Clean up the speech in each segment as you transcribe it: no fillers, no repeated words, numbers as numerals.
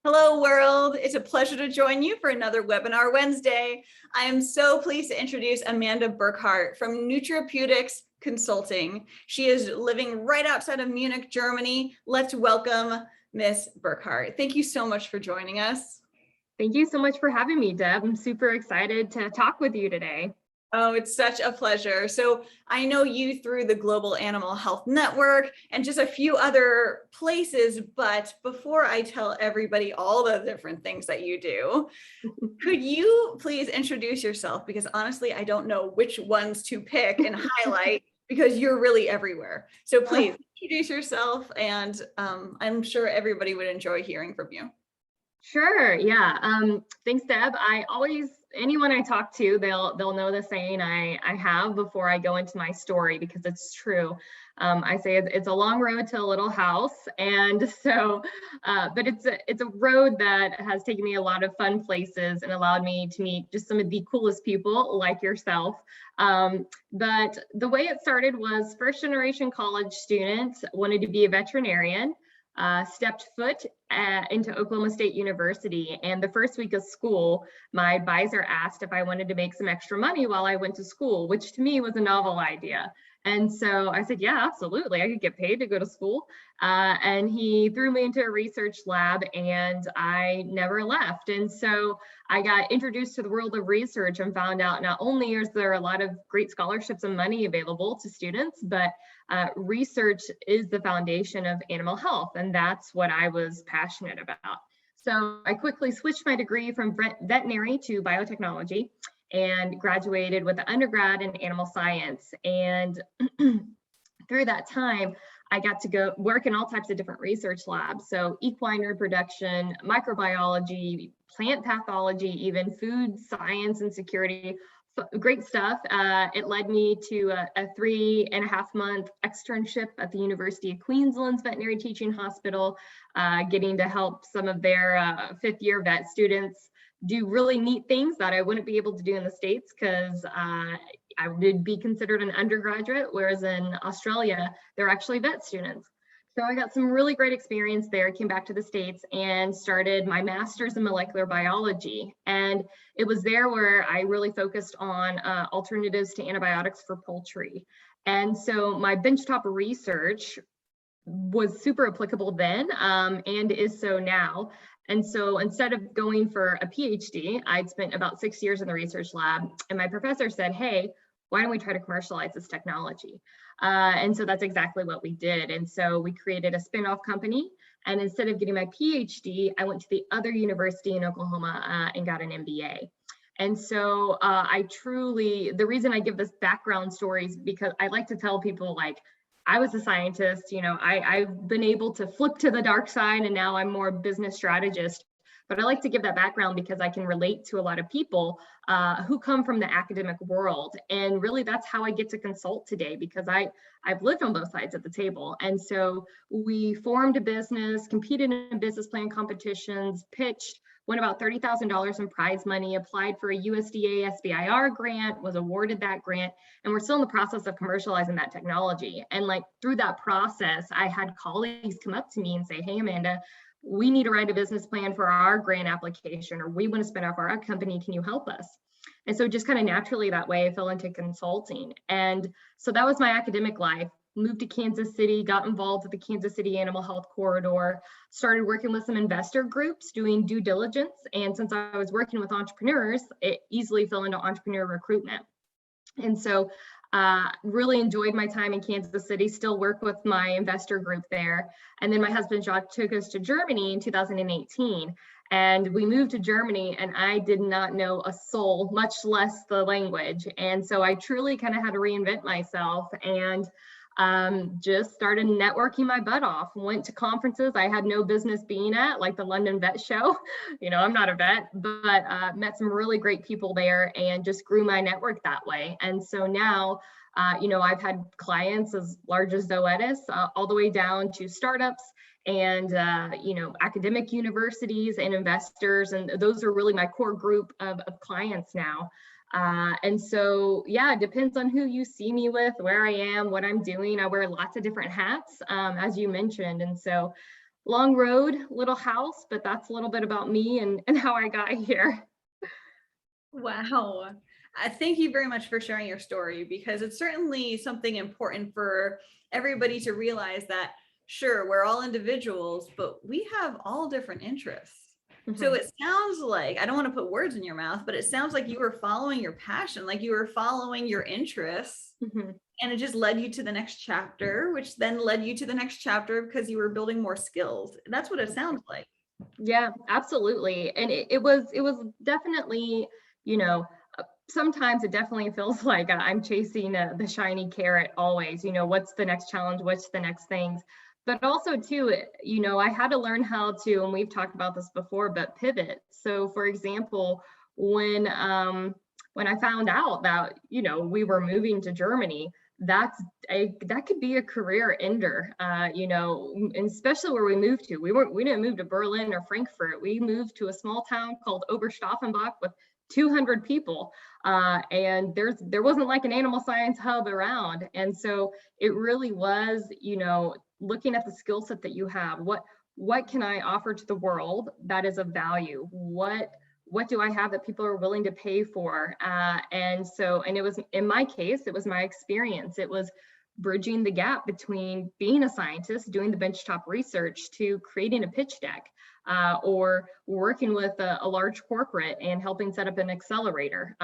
Hello, world. It's a pleasure to join you for another Webinar Wednesday. I am so pleased to introduce Amanda Burkardt from Nutripeutics Consulting. She is living right outside of Munich, Germany. Let's welcome Miss Burkardt. Thank you so much for joining us. Thank you so much for having me, Deb. I'm super excited to talk with you today. Oh, it's such a pleasure. So I know you through the Global Animal Health Network and just a few other places, but before I tell everybody all the different things that you do, could you please introduce yourself? Because honestly, I don't know which ones to pick and highlight because you're really everywhere. So please introduce yourself, and I'm sure everybody would enjoy hearing from you. Sure. Yeah. Thanks, Deb. Anyone I talk to, they'll know the saying I have before I go into my story, because it's true. I say it's a long road to a little house, and so, but it's a road that has taken me a lot of fun places and allowed me to meet just some of the coolest people like yourself. But the way it started was first generation college student, wanted to be a veterinarian. Stepped foot into Oklahoma State University, and the first week of school, my advisor asked if I wanted to make some extra money while I went to school, which to me was a novel idea. And so I said, yeah, absolutely. I could get paid to go to school. And he threw me into a research lab, and I never left. And so I got introduced to the world of research and found out not only is there a lot of great scholarships and money available to students, but research is the foundation of animal health. And that's what I was passionate about. So I quickly switched my degree from veterinary to biotechnology and graduated with an undergrad in animal science. And through that time, I got to go work in all types of different research labs. So equine reproduction, microbiology, plant pathology, even food science and security. Great stuff. It led me to a 3.5-month externship at the University of Queensland's veterinary teaching hospital, getting to help some of their fifth-year vet students do really neat things that I wouldn't be able to do in the States, because I would be considered an undergraduate, whereas in Australia, they're actually vet students. So I got some really great experience there, came back to the States and started my master's in molecular biology. And it was there where I really focused on alternatives to antibiotics for poultry. And so my benchtop research was super applicable then, and is so now. And so instead of going for a PhD, I'd spent about 6 years in the research lab, and my professor said, hey, why don't we try to commercialize this technology? And so that's exactly what we did. And so we created a spin-off company. And instead of getting my PhD, I went to the other university in Oklahoma and got an MBA. And so the reason I give this background story is because I like to tell people, like, I was a scientist, I've been able to flip to the dark side, and now I'm more a business strategist. But I like to give that background because I can relate to a lot of people who come from the academic world. And really, that's how I get to consult today, because I've lived on both sides of the table. And so we formed a business, competed in business plan competitions, pitched, won about $30,000 in prize money, applied for a USDA SBIR grant, was awarded that grant, and we're still in the process of commercializing that technology. And like through that process, I had colleagues come up to me and say, hey, Amanda, we need to write a business plan for our grant application, or we want to spin off our company. Can you help us? And so just kind of naturally that way I fell into consulting. And so that was my academic life. Moved to Kansas City, got involved with the Kansas City Animal Health Corridor, started working with some investor groups doing due diligence. And since I was working with entrepreneurs, it easily fell into entrepreneur recruitment. And so really enjoyed my time in Kansas City, still work with my investor group there. And then my husband Jacques took us to Germany in 2018. And we moved to Germany, and I did not know a soul, much less the language. And so I truly kind of had to reinvent myself, and just started networking my butt off. Went to conferences I had no business being at, like the London Vet Show. I'm not a vet, but met some really great people there and just grew my network that way. And so now, I've had clients as large as Zoetis, all the way down to startups and, academic universities and investors. And those are really my core group of clients now. And so, yeah, it depends on who you see me with, where I am, what I'm doing. I wear lots of different hats, as you mentioned. And so long road, little house, but that's a little bit about me and how I got here. Wow. Thank you very much for sharing your story, because it's certainly something important for everybody to realize that, sure, we're all individuals, but we have all different interests. So Mhm. it sounds like, I don't want to put words in your mouth, but it sounds like you were following your passion, like you were following your interests, Mhm. and it just led you to the next chapter, which then led you to the next chapter because you were building more skills. That's what it sounds like. Yeah, absolutely. And it was definitely, you know, sometimes it definitely feels like I'm chasing the shiny carrot always, what's the next challenge, what's the next things. But also too, I had to learn how to, and we've talked about this before, but pivot. So for example, when I found out that, we were moving to Germany, that could be a career ender, and especially where we moved to. We didn't move to Berlin or Frankfurt. We moved to a small town called Oberstaufenbach with 200 people, and there wasn't like an animal science hub around. And so it really was, looking at the skill set that you have. What can I offer to the world that is of value? What do I have that people are willing to pay for? And it was, in my case, it was my experience. It was bridging the gap between being a scientist, doing the benchtop research, to creating a pitch deck, or working with a large corporate and helping set up an accelerator,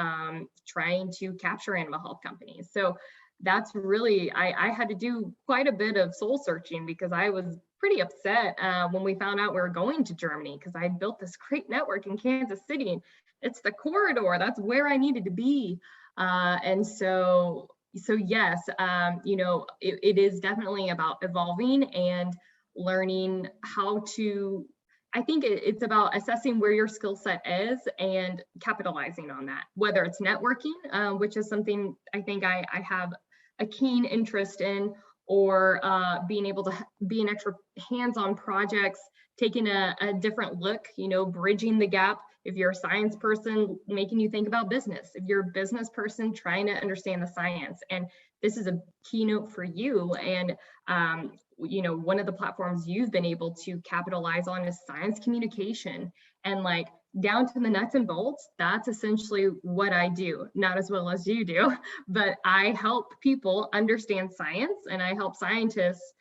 trying to capture animal health companies. So that's really, I had to do quite a bit of soul searching, because I was pretty upset when we found out we were going to Germany, because I built this great network in Kansas City. It's the corridor, that's where I needed to be. And so yes, it is definitely about evolving and learning how to, I think it's about assessing where your skill set is and capitalizing on that, whether it's networking, which is something I think I have a keen interest in, or being able to be an extra hands-on projects, taking a different look, bridging the gap. If you're a science person, making you think about business. If you're a business person, trying to understand the science. And this is a keynote for you. And one of the platforms you've been able to capitalize on is science communication, and like down to the nuts and bolts. That's essentially what I do. Not as well as you do, but I help people understand science, and I help scientists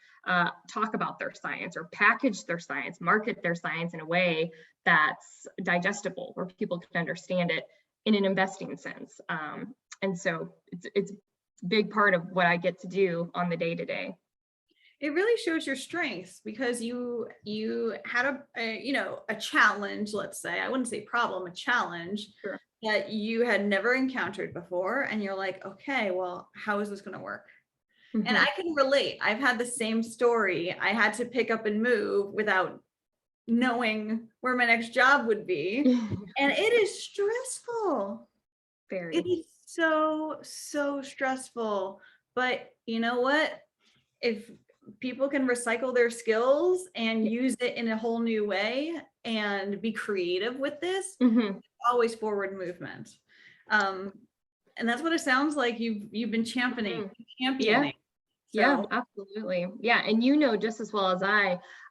talk about their science, or package their science, market their science in a way that's digestible, where people can understand it in an investing sense. And so it's a big part of what I get to do on the day to day. It really shows your strengths, because you had a challenge, let's say. I wouldn't say problem, a challenge. Sure. That you had never encountered before, and you're like, okay, well, how is this going to work? And I Mhm. can relate. I've had the same story. I had to pick up and move without knowing where my next job would be, and it is stressful. It Very. is so stressful. But you know what? If people can recycle their skills and Yeah. use it in a whole new way and be creative with this, Mhm. always forward movement. Um, and that's what it sounds like you've been Mhm. Yeah. championing. Yeah, So absolutely. Yeah, and just as well as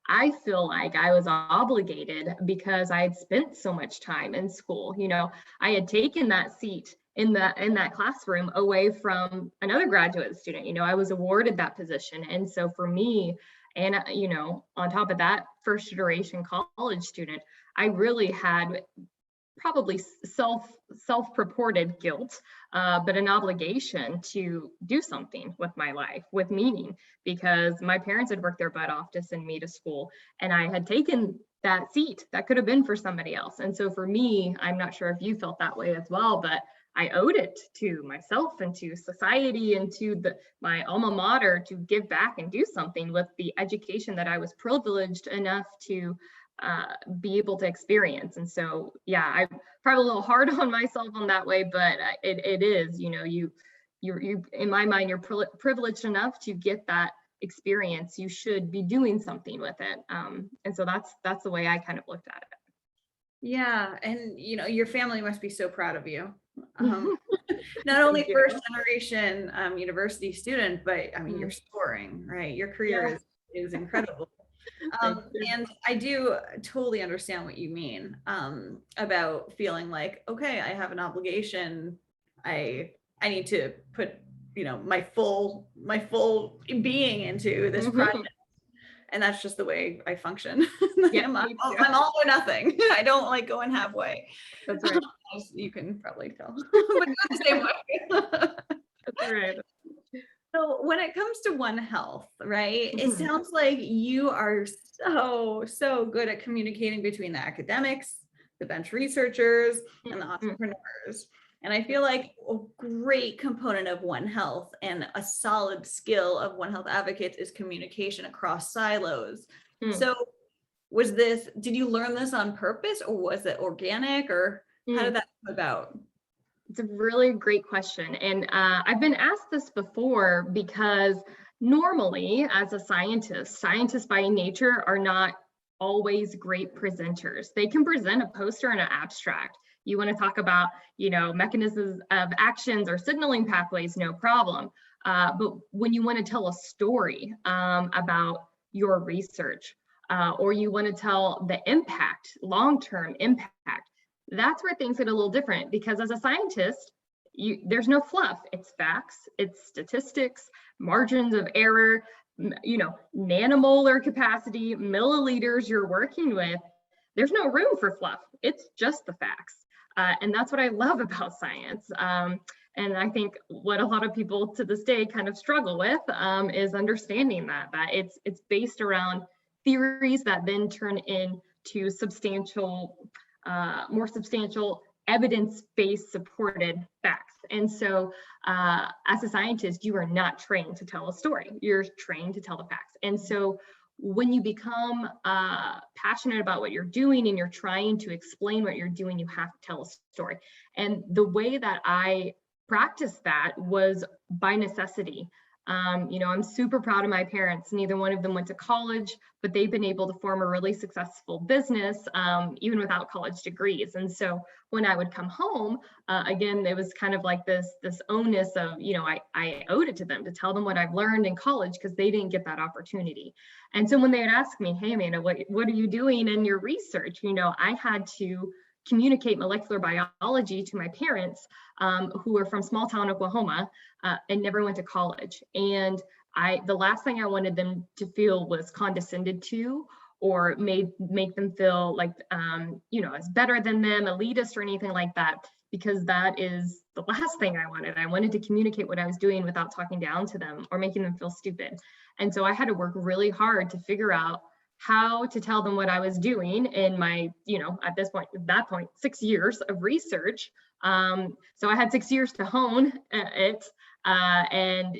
I feel like I was obligated, because I had spent so much time in school. I had taken that seat in that classroom away from another graduate student. I was awarded that position, and so for me, and on top of that, first iteration college student, I really had probably self-purported guilt, but an obligation to do something with my life with meaning, because my parents had worked their butt off to send me to school, and I had taken that seat that could have been for somebody else. And so for me, I'm not sure if you felt that way as well, but I owed it to myself and to society and to my alma mater to give back and do something with the education that I was privileged enough to be able to experience. And so, yeah, I'm probably a little hard on myself on that way, but it is, you in my mind, you're privileged enough to get that experience. You should be doing something with it. And so that's the way I kind of looked at yeah, and your family must be so proud of you. Um, it. Not Thank only you. first generation university student, but I mean, you're Mhm. soaring, right? Your career Yeah. is incredible. Thank you. And I do totally understand what you mean about feeling like, okay, I have an obligation. I need to put, my full being into this Mhm. project. And that's just the way I function. Yeah, I'm, me too. I'm all or nothing. I don't like going halfway. That's right. As you can probably tell, but you're the same way. That's right. So when it comes to One Health, right, it Mhm. sounds like you are so good at communicating between the academics, the bench researchers, and the Mhm. entrepreneurs. And I feel like a great component of One Health and a solid skill of One Health advocates is communication across silos. Mm. So did you learn this on purpose, or was it organic, or how Mm. did that come about? It's a really great question. And I've been asked this before because normally, as a scientist, scientists by nature are not always great presenters. They can present a poster and an abstract. You want to talk about, mechanisms of actions or signaling pathways, no problem. But when you want to tell a story about your research, or you want to tell the impact, long-term impact, that's where things get a little different, because as a scientist, there's no fluff. It's facts, it's statistics, margins of error, nanomolar capacity, milliliters you're working with. There's no room for fluff. It's just the facts. And that's what I love about science. And I think what a lot of people to this day kind of struggle with is understanding that it's based around theories that then turn into more substantial evidence-based supported facts. And so as a scientist, you are not trained to tell a story. You're trained to tell the facts. And so when you become passionate about what you're doing and you're trying to explain what you're doing, you have to tell a story. And the way that I practiced that was by necessity. I'm super proud of my parents. Neither one of them went to college, but they've been able to form a really successful business, even without college degrees. And so when I would come home, again, it was kind of like this onus of, I owed it to them to tell them what I've learned in college, because they didn't get that opportunity. And so when they would ask me, hey, Amanda, what are you doing in your research? I had to communicate molecular biology to my parents, who are from small town Oklahoma, and never went to college. And the last thing I wanted them to feel was condescended to, or make them feel like, as better than them, elitist or anything like that, because that is the last thing I wanted. I wanted to communicate what I was doing without talking down to them or making them feel stupid. And so I had to work really hard to figure out how to tell them what I was doing in my, at that point, 6 years of research. So I had 6 years to hone it. And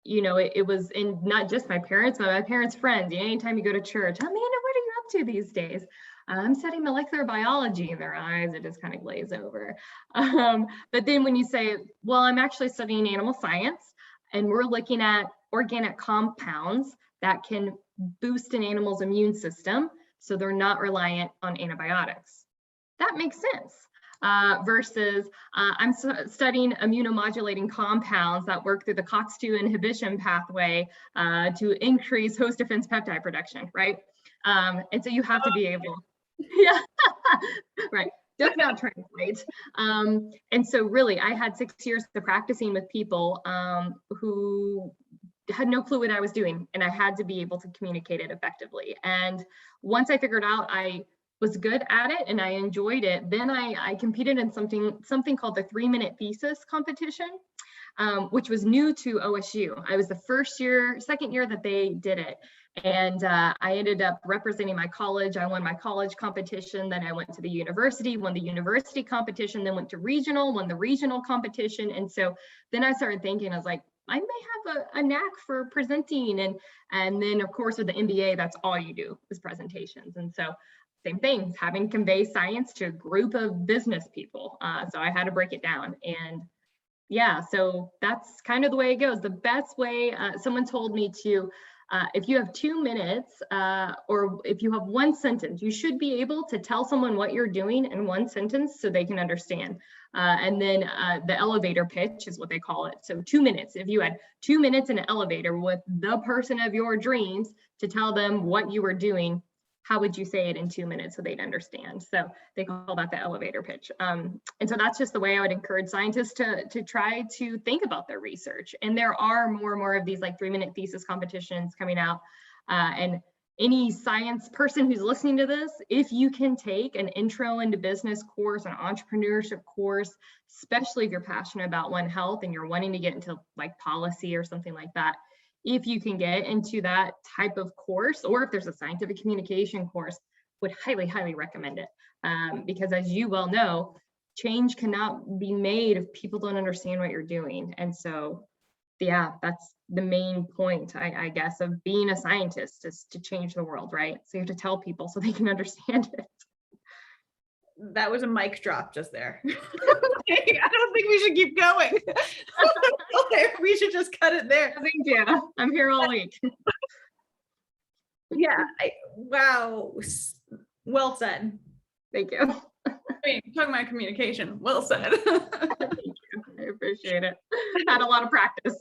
it was in not just my parents, but my parents' friends. Anytime you go to church, Amanda, what are you up to these days? I'm studying molecular biology. In their eyes, it just kind of glaze over. But then when you say, well, I'm actually studying animal science, and we're looking at organic compounds that can boost an animal's immune system so they're not reliant on antibiotics. That makes sense. Versus I'm studying immunomodulating compounds that work through the COX-2 inhibition pathway to increase host defense peptide production, right? And so you have to be able, yeah, right. Does not translate. And so really, I had 6 years of practicing with people who had no clue what I was doing, and I had to be able to communicate it effectively. And once I figured out I was good at it and I enjoyed it, then I competed in something called the 3-minute thesis competition, which was new to OSU. I was the second year that they did it. And I ended up representing my college. I won my college competition. Then I went to the university, won the university competition, then went to regional, won the regional competition. And so then I started thinking, I was like, I may have a knack for presenting. And then of course with the MBA, that's all you do is presentations. And so same thing, having to convey science to a group of business people. So I had to break it down. And yeah, so that's kind of the way it goes. The best way, someone told me to, if you have 2 minutes, or if you have one sentence, you should be able to tell someone what you're doing in one sentence so they can understand. And then the elevator pitch is what they call it. So 2 minutes, if you had 2 minutes in an elevator with the person of your dreams to tell them what you were doing, how would you say it in 2 minutes so they'd understand? So they call that the elevator pitch. And so that's just the way I would encourage scientists to try to think about their research. And there are more and more of these like 3-minute thesis competitions coming out. And any science person who's listening to this, if you can take an intro into business course, an entrepreneurship course, especially if you're passionate about One Health and you're wanting to get into like policy or something like that, if you can get into that type of course, or if there's a scientific communication course, would highly, highly recommend it. Because as you well know, change cannot be made if people don't understand what you're doing. And so, yeah, that's the main point, I guess, of being a scientist, is to change the world, right? So you have to tell people so they can understand it. That was a mic drop just there. I don't think we should keep going. We should just cut it there. Thank you. I'm here all week. Yeah. Wow. Well said. Thank you. I mean, talking about communication. Well said. Thank you. I appreciate it. Had a lot of practice.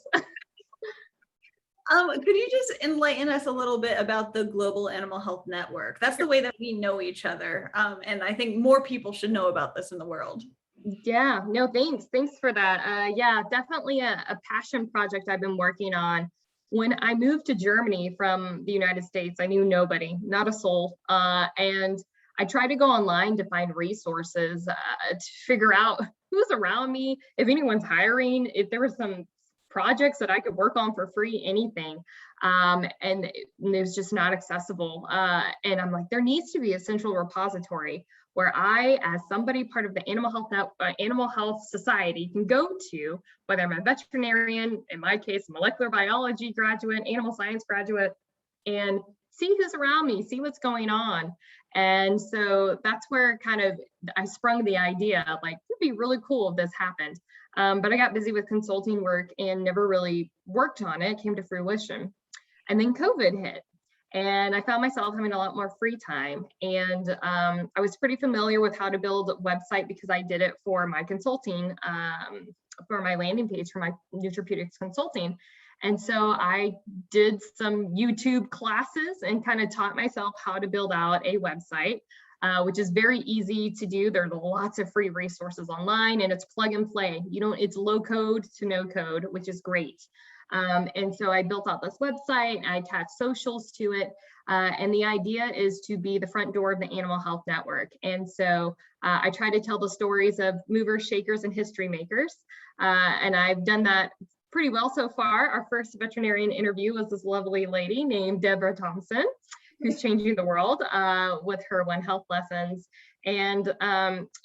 Could you just enlighten us a little bit about the Global Animal Health Network? That's the way that we know each other. And I think more people should know about this in the world. Yeah, no, thanks. Thanks for that. Yeah, definitely a passion project I've been working on. When I moved to Germany from the United States, I knew nobody, not a soul. And I tried to go online to find resources to figure out who's around me, if anyone's hiring, if there were some projects that I could work on for free, anything. And it was just not accessible. And I'm like, there needs to be a central repository where I, as somebody part of the Animal Health Society, can go to, whether I'm a veterinarian, in my case, molecular biology graduate, animal science graduate, and see who's around me, see what's going on. And so that's where kind of I sprung the idea of like, it'd be really cool if this happened. But I got busy with consulting work and never really worked on it, came to fruition. And then COVID hit. And I found myself having a lot more free time. And I was pretty familiar with how to build a website because I did it for my consulting, for my landing page for my Nutripeutics consulting. And so I did some YouTube classes and kind of taught myself how to build out a website, which is very easy to do. There's lots of free resources online and it's plug and play. It's low code to no code, which is great. And so I built out this website, I attached socials to it. And the idea is to be the front door of the Animal Health Network. And so I try to tell the stories of movers, shakers, and history makers. And I've done that pretty well so far. Our first veterinarian interview was this lovely lady named Deborah Thompson, who's changing the world with her One Health lessons. And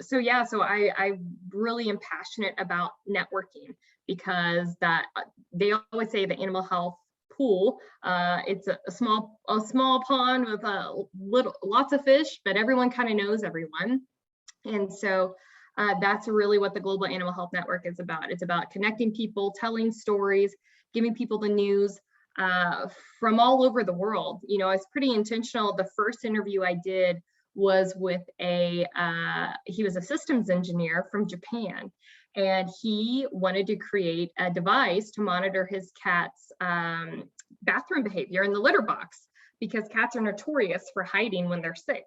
so I really am passionate about networking because that they always say the animal health pool, it's a small pond with lots of fish, but everyone kind of knows everyone. And so that's really what the Global Animal Health Network is about. It's about connecting people, telling stories, giving people the news from all over the world. It's pretty intentional. The first interview I did was with he was a systems engineer from Japan, and he wanted to create a device to monitor his cat's bathroom behavior in the litter box, because cats are notorious for hiding when they're sick.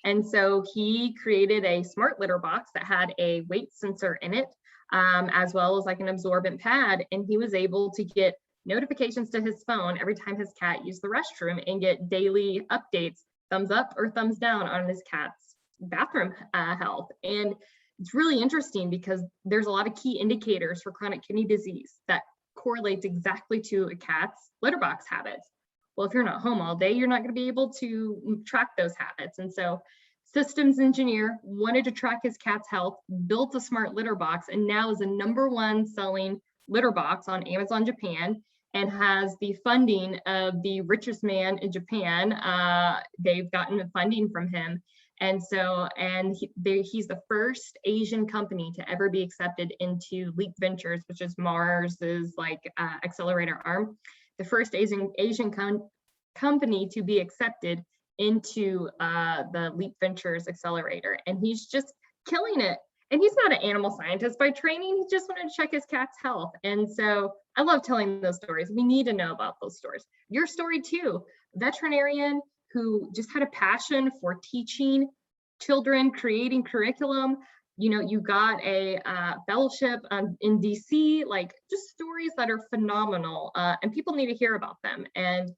And so he created a smart litter box that had a weight sensor in it, as well as like an absorbent pad. And he was able to get notifications to his phone every time his cat used the restroom and get daily updates, thumbs up or thumbs down on his cat's bathroom health. And it's really interesting because there's a lot of key indicators for chronic kidney disease that correlates exactly to a cat's litter box habits. Well, if you're not home all day, you're not going to be able to track those habits. And so systems engineer wanted to track his cat's health, built a smart litter box, and now is the #1 selling litter box on Amazon Japan, and has the funding of the richest man in Japan. They've gotten funding from him. And so, he's the first Asian company to ever be accepted into Leap Ventures, which is Mars's accelerator arm. The first Asian company to be accepted into the Leap Ventures accelerator. And he's just killing it. And he's not an animal scientist by training. He just wanted to check his cat's health. And so I love telling those stories. We need to know about those stories. Your story too. veterinarian who just had a passion for teaching children, creating curriculum. You know, you got a fellowship in DC, like just stories that are phenomenal, and people need to hear about them. And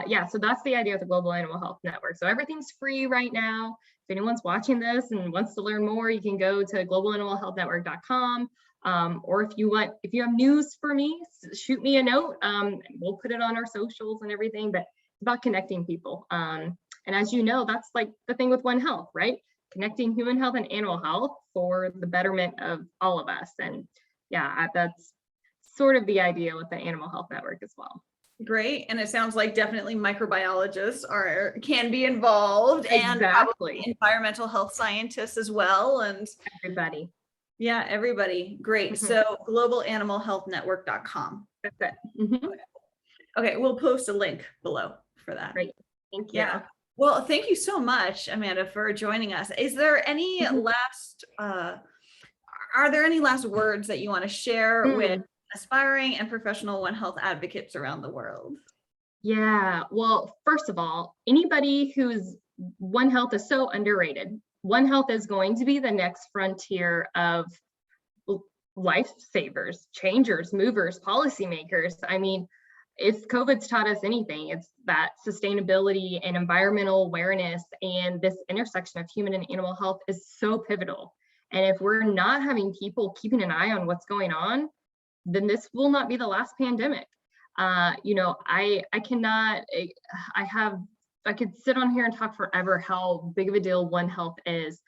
yeah, so that's the idea of the Global Animal Health Network. So everything's free right now. If anyone's watching this and wants to learn more, you can go to globalanimalhealthnetwork.com. Or if you have news for me, shoot me a note. We'll put it on our socials and everything, but it's about connecting people. And as you know, that's like the thing with One Health, right? Connecting human health and animal health for the betterment of all of us. And yeah, that's sort of the idea with the Animal Health Network as well. Great. And it sounds like definitely microbiologists can be involved, and Exactly. probably environmental health scientists as well. And Everybody. yeah, everybody. Great. Mm-hmm. So globalanimalhealthnetwork.com. That's it. Mm-hmm. Okay. We'll post a link below for that. Great. Thank you. Yeah. Well, thank you so much, Amanda, for joining us. Is there any last, are there any last words that you want to share with aspiring and professional One Health advocates around the world? Yeah, well, first of all, anybody who's One Health is so underrated. One Health is going to be the next frontier of lifesavers, changers, movers, policymakers. I mean, if COVID's taught us anything, it's that sustainability and environmental awareness and this intersection of human and animal health is so pivotal. And if we're not having people keeping an eye on what's going on, then this will not be the last pandemic. You know, I could sit on here and talk forever how big of a deal One Health is.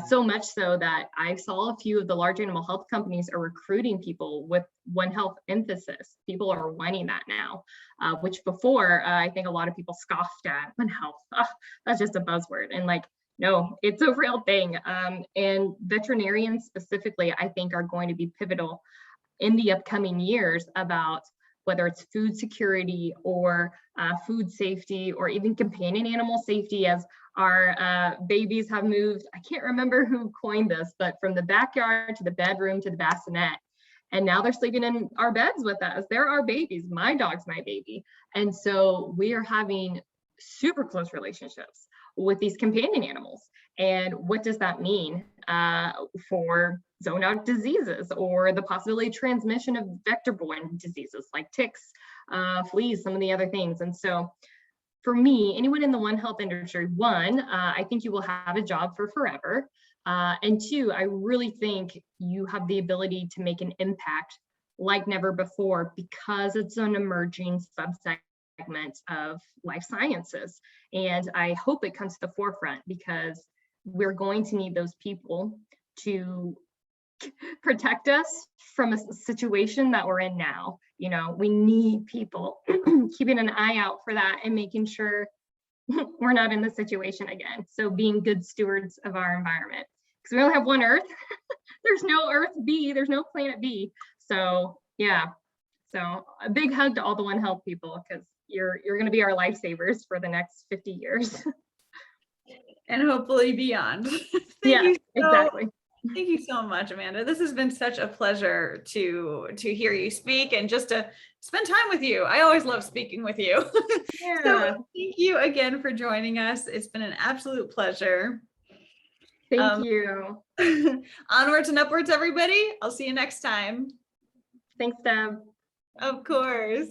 So much so that I saw a few of the large animal health companies are recruiting people with One Health emphasis. People are wanting that now, which before I think a lot of people scoffed at One Health. Oh, that's just a buzzword. And like, no, it's a real thing. And veterinarians specifically, I think, are going to be pivotal in the upcoming years about whether it's food security or food safety or even companion animal safety, as our babies have moved. I can't remember who coined this, but from the backyard to the bedroom to the bassinet. And now they're sleeping in our beds with us. They're our babies. My dog's my baby. And so we are having super close relationships with these companion animals. And what does that mean for zoonotic diseases or the possibility of transmission of vector-borne diseases like ticks, fleas, some of the other things. And so for me, anyone in the One Health industry, one, I think you will have a job for forever. And two, I really think you have the ability to make an impact like never before because it's an emerging subsegment of life sciences. And I hope it comes to the forefront because we're going to need those people to protect us from a situation that we're in now. You know, we need people keeping an eye out for that and making sure we're not in this situation again. So being good stewards of our environment, because we only have one Earth. There's no Earth B, there's no planet B. So yeah, so a big hug to all the One Health people, because you're going to be our lifesavers for the next 50 years. And hopefully beyond. Exactly. Thank you so much, Amanda. This has been such a pleasure to hear you speak and just to spend time with you. I always love speaking with you. Yeah. So thank you again for joining us. It's been an absolute pleasure. Thank you. Onwards and upwards, everybody. I'll see you next time. Thanks, Deb. Of course.